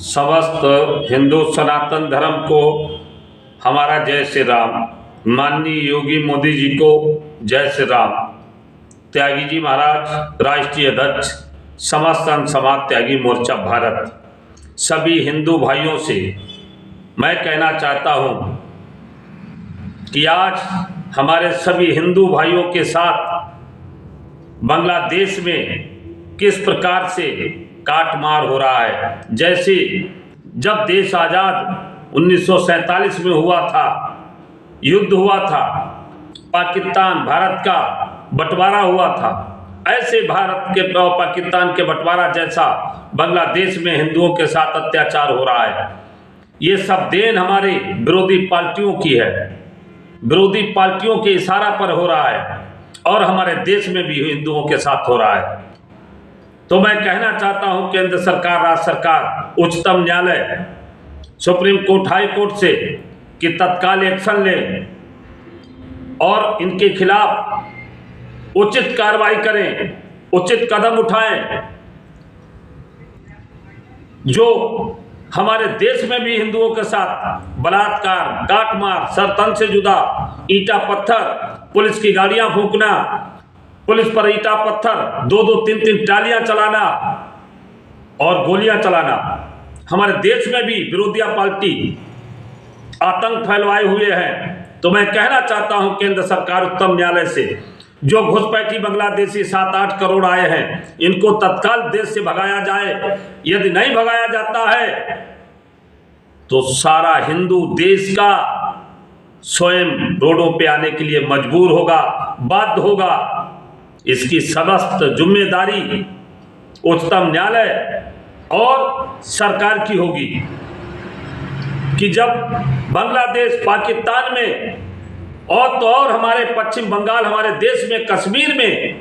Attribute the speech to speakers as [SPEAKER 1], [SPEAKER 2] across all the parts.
[SPEAKER 1] समस्त हिंदू सनातन धर्म को हमारा जय श्री राम। माननीय योगी मोदी जी को जय श्री राम। त्यागी जी महाराज राष्ट्रीय अध्यक्ष समस्त संत समाज त्यागी मोर्चा भारत, सभी हिंदू भाइयों से मैं कहना चाहता हूं कि आज हमारे सभी हिंदू भाइयों के साथ बांग्लादेश में किस प्रकार से काटमार हो रहा है। जैसे जब देश आज़ाद 1947 में हुआ था, युद्ध हुआ था, पाकिस्तान भारत का बंटवारा हुआ था, ऐसे भारत के पाकिस्तान के बंटवारा जैसा बांग्लादेश में हिंदुओं के साथ अत्याचार हो रहा है। ये सब देन हमारी विरोधी पार्टियों की है, विरोधी पार्टियों के इशारा पर हो रहा है और हमारे देश में भी हिंदुओं के साथ हो रहा है। तो मैं कहना चाहता हूं केंद्र सरकार, राज्य सरकार, उच्चतम न्यायालय, सुप्रीम कोर्ट, हाई कोर्ट से कि तत्काल एक्शन लें और इनके खिलाफ उचित कार्रवाई करें, उचित कदम उठाएं। जो हमारे देश में भी हिंदुओं के साथ बलात्कार, काटमार, सरतन से जुदा, ईंटा पत्थर, पुलिस की गाड़ियां फूंकना, पुलिस पर ईंटा पत्थर, 2-2, 3-3 टालियां चलाना और गोलियां चलाना, हमारे देश में भी विरोधी पार्टी आतंक फैलवाए हुए हैं। तो मैं कहना चाहता हूं केंद्र सरकार, उच्चतम न्यायालय से, जो घुसपैठी बांग्लादेशी 7-8 करोड़ आए हैं, इनको तत्काल देश से भगाया जाए। यदि नहीं भगाया जाता है तो सारा हिंदू देश का स्वयं रोडों पे आने के लिए मजबूर होगा, बाध्य होगा। इसकी समस्त जिम्मेदारी उच्चतम न्यायालय और सरकार की होगी कि जब बांग्लादेश, पाकिस्तान में और तो और हमारे पश्चिम बंगाल, हमारे देश में, कश्मीर में,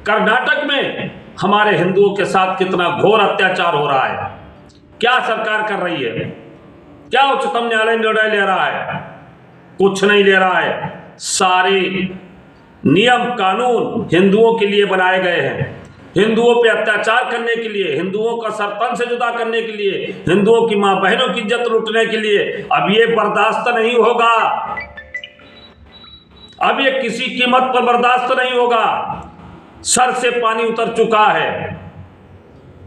[SPEAKER 1] कर्नाटक में हमारे हिंदुओं के साथ कितना घोर अत्याचार हो रहा है। क्या सरकार कर रही है? क्या उच्चतम न्यायालय निर्णय ले रहा है? कुछ नहीं ले रहा है। सारे नियम कानून हिंदुओं के लिए बनाए गए हैं, हिंदुओं पे अत्याचार करने के लिए, हिंदुओं का सरपंच से जुदा करने के लिए, हिंदुओं की मां बहनों की इज्जत लूटने के लिए। अब ये बर्दाश्त नहीं होगा, अब ये किसी कीमत पर बर्दाश्त नहीं होगा। सर से पानी उतर चुका है।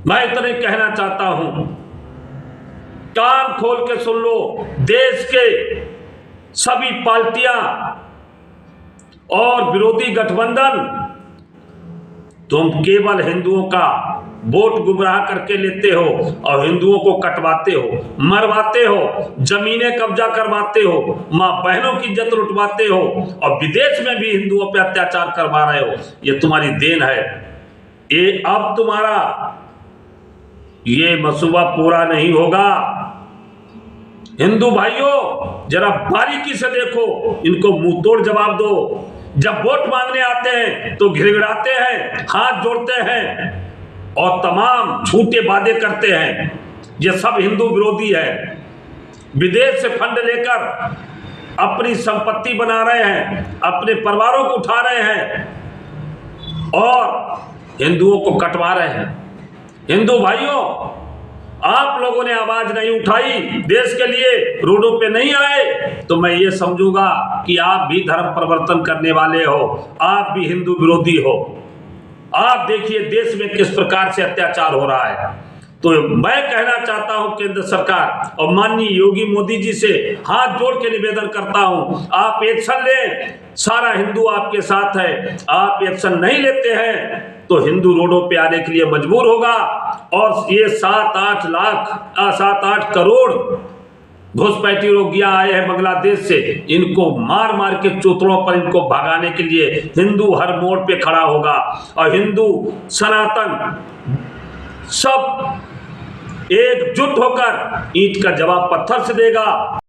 [SPEAKER 1] मैं इतना कहना चाहता हूं, कान खोल के सुन लो, देश के सभी पार्टियां और विरोधी गठबंधन, तुम केवल हिंदुओं का वोट गुमराह करके लेते हो और हिंदुओं को कटवाते हो, मरवाते हो, जमीनें कब्जा करवाते हो, मां बहनों की इज्जत लुटवाते हो और विदेश में भी हिंदुओं पे अत्याचार करवा रहे हो। ये तुम्हारी देन है। ये अब तुम्हारा ये मंसूबा पूरा नहीं होगा। हिंदू भाइयों, जरा बारीकी से देखो, इनको मुंह तोड़ जवाब दो। जब वोट मांगने आते हैं तो गिड़गिड़ाते हैं, हाथ जोड़ते हैं और तमाम झूठे वादे करते हैं। ये सब हिंदू विरोधी है। विदेश से फंड लेकर अपनी संपत्ति बना रहे हैं, अपने परिवारों को उठा रहे हैं और हिंदुओं को कटवा रहे हैं। हिंदू भाइयों, आप लोगों ने आवाज नहीं उठाई, देश के लिए रोडों पे नहीं आए, तो मैं ये समझूंगा कि आप भी धर्म परिवर्तन करने वाले हो, आप भी हिंदू विरोधी हो। आप देखिए देश में किस प्रकार से अत्याचार हो रहा है। तो मैं कहना चाहता हूं केंद्र सरकार और माननीय योगी मोदी जी से हाथ जोड़ के निवेदन करता हूं, आप एक्शन लें। सारा हिंदू आपके साथ है। आप एक्शन नहीं लेते हैं तो हिंदू रोडों पे आने के लिए मजबूर होगा और ये 7-8 करोड़ घुसपैठी रोगियां आए हैं बांग्लादेश से, इनको मार मार के चूतड़ों पर इनको भगाने के लिए हिंदू हर मोड़ पे खड़ा होगा और हिंदू सनातन सब एकजुट होकर ईंट का जवाब पत्थर से देगा।